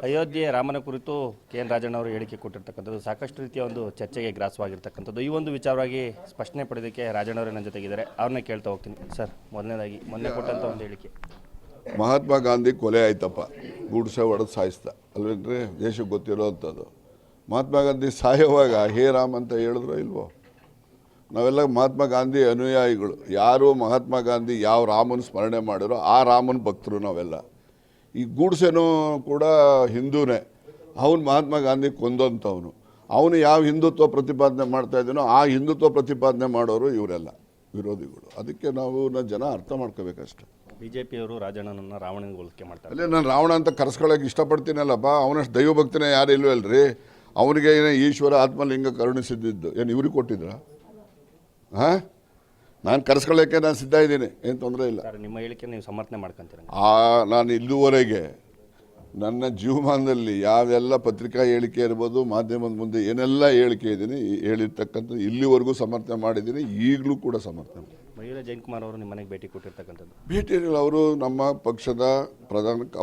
ಅಯೋಧ್ಯೆ ರಾಮನ ಕುರಿತು ಕೆ.ಎನ್. ರಾಜಣ್ಣ ಅವರು ಹೇಳಿಕೆ ಕೊಟ್ಟಿರ್ತಕ್ಕಂಥದ್ದು ಸಾಕಷ್ಟು ರೀತಿಯ ಒಂದು ಚರ್ಚೆಗೆ ಗ್ರಾಸವಾಗಿರ್ತಕ್ಕಂಥದ್ದು. ಈ ಒಂದು ವಿಚಾರವಾಗಿ ಸ್ಪಷ್ಟನೆ ಪಡೆಯೋದಕ್ಕೆ ರಾಜಣ್ಣ ಅವರೇ ನನ್ನ ಜೊತೆಗಿದ್ದಾರೆ. ಅವ್ರನ್ನ ಕೇಳ್ತಾ ಹೋಗ್ತೀನಿ. ಸರ್, ಮೊದಲನೇದಾಗಿ ಮೊನ್ನೆ ಕೊಟ್ಟಂಥ ಒಂದು ಹೇಳಿಕೆ, ಮಹಾತ್ಮ ಗಾಂಧಿ ಕೊಲೆ ಆಯ್ತಪ್ಪ, ಗೂಡ್ಸೆ ಹೊಡೆದು ಸಾಯಿಸ್ದ ಅಲ್ವೇನ್ರಿ, ದೇಶಕ್ಕೆ ಗೊತ್ತಿರೋ ಅಂಥದ್ದು. ಮಹಾತ್ಮ ಗಾಂಧಿ ಸಾಯೋವಾಗ ಹೇ ರಾಮ್ ಅಂತ ಹೇಳಿದ್ರು ಇಲ್ವೋ? ನಾವೆಲ್ಲ ಮಹಾತ್ಮ ಗಾಂಧಿ ಅನುಯಾಯಿಗಳು. ಯಾರು ಮಹಾತ್ಮ ಗಾಂಧಿ ಯಾವ ರಾಮನ ಸ್ಮರಣೆ ಮಾಡಿರೋ ಆ ರಾಮನ ಭಕ್ತರು ನಾವೆಲ್ಲ. ಈ ಗೂಡ್ಸೆನೂ ಕೂಡ ಹಿಂದೂನೇ, ಅವನು ಮಹಾತ್ಮ ಗಾಂಧಿ ಕೊಂದಂಥವನು. ಅವನು ಯಾವ ಹಿಂದುತ್ವ ಪ್ರತಿಪಾದನೆ ಮಾಡ್ತಾ ಇದ್ದೀನೋ ಆ ಹಿಂದುತ್ವ ಪ್ರತಿಪಾದನೆ ಮಾಡೋರು ಇವರೆಲ್ಲ ವಿರೋಧಿಗಳು. ಅದಕ್ಕೆ ನಾವು ಜನ ಅರ್ಥ ಮಾಡ್ಕೋಬೇಕಷ್ಟೆ. ಬಿಜೆಪಿಯವರು ರಾಜಣ್ಣನನ್ನು ರಾವಣನಿಗೆ ಹೋಲಿಕೆ ಮಾಡ್ತಾರೆ. ಅಲ್ಲೇ ನಾನು ರಾವಣ ಅಂತ ಕರೆಸ್ಕೊಳ್ಳೋಕೆ ಇಷ್ಟಪಡ್ತೀನಲ್ಲಪ್ಪ. ಅವನಷ್ಟು ದೈವಭಕ್ತಿನೇ ಯಾರು ಇಲ್ವಲ್ರಿ. ಅವನಿಗೆ ಏನೋ ಈಶ್ವರ ಆತ್ಮಲಿಂಗ ಕರುಣಿಸಿದ್ದು ಏನು ಇವ್ರಿಗೆ ಕೊಟ್ಟಿದ್ರ? ಹಾಂ, ನಾನು ಕರೆಸ್ಕೊಳ್ಳೋಕ್ಕೆ ನಾನು ಸಿದ್ಧ ಇದ್ದೀನಿ, ಏನು ತೊಂದರೆ ಇಲ್ಲ. ನಿಮ್ಮ ಹೇಳಿಕೆ ನೀವು ಸಮರ್ಥನೆ ಮಾಡ್ಕೊಂತೀರ? ನಾನು ಇಲ್ಲಿವರೆಗೆ ನನ್ನ ಜೀವಮಾನದಲ್ಲಿ ಯಾವೆಲ್ಲ ಪತ್ರಿಕಾ ಹೇಳಿಕೆ ಇರ್ಬೋದು, ಮಾಧ್ಯಮದ ಮುಂದೆ ಏನೆಲ್ಲ ಹೇಳಿಕೆ ಇದ್ದೀನಿ, ಹೇಳಿರ್ತಕ್ಕಂಥ ಇಲ್ಲಿವರೆಗೂ ಸಮರ್ಥನೆ ಮಾಡಿದ್ದೀನಿ, ಈಗಲೂ ಕೂಡ ಸಮರ್ಥನೆ. ಮಹಿಳಾ ಜಯಂತಕುಮಾರ್ ಅವರು ನಿಮ್ಮ ಮನೆಗೆ ಭೇಟಿ ಕೊಟ್ಟಿರ್ತಕ್ಕಂಥದ್ದು? ಭೇಟಿ ಅವರು ನಮ್ಮ ಪಕ್ಷದ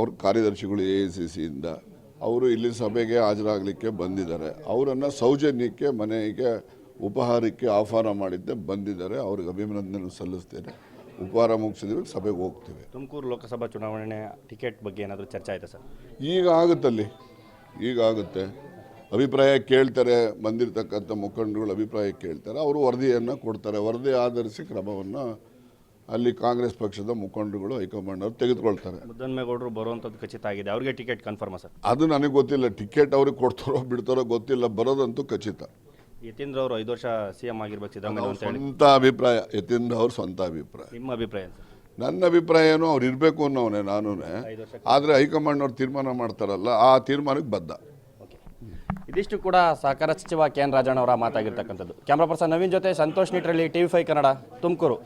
ಅವ್ರ ಕಾರ್ಯದರ್ಶಿಗಳು AICCಯಿಂದ ಅವರು ಇಲ್ಲಿ ಸಭೆಗೆ ಹಾಜರಾಗಲಿಕ್ಕೆ ಬಂದಿದ್ದಾರೆ. ಅವರನ್ನು ಸೌಜನ್ಯಕ್ಕೆ ಮನೆಗೆ ಉಪಹಾರಕ್ಕೆ ಆಹ್ವಾನ ಮಾಡಿದ್ದೆ, ಬಂದಿದ್ದಾರೆ. ಅವ್ರಿಗೆ ಅಭಿನಂದನೆ ಸಲ್ಲಿಸ್ತೇನೆ. ಉಪಹಾರ ಮುಗಿಸಿದ್ರೆ ಸಭೆಗೆ ಹೋಗ್ತೀವಿ. ತುಮಕೂರು ಲೋಕಸಭಾ ಚುನಾವಣೆ ಟಿಕೆಟ್ ಬಗ್ಗೆ ಏನಾದರೂ ಚರ್ಚೆ ಆಯಿತಾ ಸರ್? ಈಗ ಆಗುತ್ತಲ್ಲಿ, ಈಗ ಆಗುತ್ತೆ. ಅಭಿಪ್ರಾಯ ಕೇಳ್ತಾರೆ, ಬಂದಿರತಕ್ಕಂಥ ಮುಖಂಡರುಗಳು ಅಭಿಪ್ರಾಯ ಕೇಳ್ತಾರೆ, ಅವರು ವರದಿಯನ್ನು ಕೊಡ್ತಾರೆ. ವರದಿ ಆಧರಿಸಿ ಕ್ರಮವನ್ನು ಅಲ್ಲಿ ಕಾಂಗ್ರೆಸ್ ಪಕ್ಷದ ಮುಖಂಡರುಗಳು ಹೈಕಮಾಂಡ್ ಅವರು ತೆಗೆದುಕೊಳ್ತಾರೆ. ಮುದ್ದನ್ಮೇಗೌಡರು ಬರುವಂಥದ್ದು ಖಚಿತ ಆಗಿದೆ. ಅವ್ರಿಗೆ ಟಿಕೆಟ್ ಕನ್ಫರ್ಮಾ ಸರ್? ಅದು ನನಗೆ ಗೊತ್ತಿಲ್ಲ. ಟಿಕೆಟ್ ಅವ್ರಿಗೆ ಕೊಡ್ತಾರೋ ಬಿಡ್ತಾರೋ ಗೊತ್ತಿಲ್ಲ, ಬರೋದಂತೂ ಖಚಿತ. ಯತೀಂದ್ರ ಅವರು 5 ವರ್ಷ CM ಆಗಿರ್ಬೇಕು ಸಿದ್ದರಾಮಯ್ಯ ಅಂತ ಹೇಳಿ ಸ್ವಂತ ಅಭಿಪ್ರಾಯ, ಯತೀಂದ್ರ ಅವ್ರ ಸ್ವಂತ ಅಭಿಪ್ರಾಯ. ನಿಮ್ಮ ಅಭಿಪ್ರಾಯ? ನನ್ನ ಅಭಿಪ್ರಾಯ ಏನು, ಅವ್ರು ಇರಬೇಕು ಅನ್ನೋನೇ ನಾನು. ಆದರೆ ಹೈಕಮಾಂಡ್ ಅವ್ರು ತೀರ್ಮಾನ ಮಾಡ್ತಾರಲ್ಲ, ಆ ತೀರ್ಮಾನಕ್ಕೆ ಬದ್ಧ. ಇದಿಷ್ಟು ಕೂಡ ಸಹಕಾರ ಸಚಿವ ಕೆ.ಎನ್. ರಾಜಣ್ಣ ಅವರ ಮಾತಾಗಿರ್ತಕ್ಕಂಥದ್ದು. ಕ್ಯಾಮ್ರಾ ಪರ್ಸನ್ ನವೀನ್ ಜೊತೆ ಸಂತೋಷ್ ನಿಟ್ರಲ್ಲಿ TV5 ಕನ್ನಡ, ತುಮಕೂರು.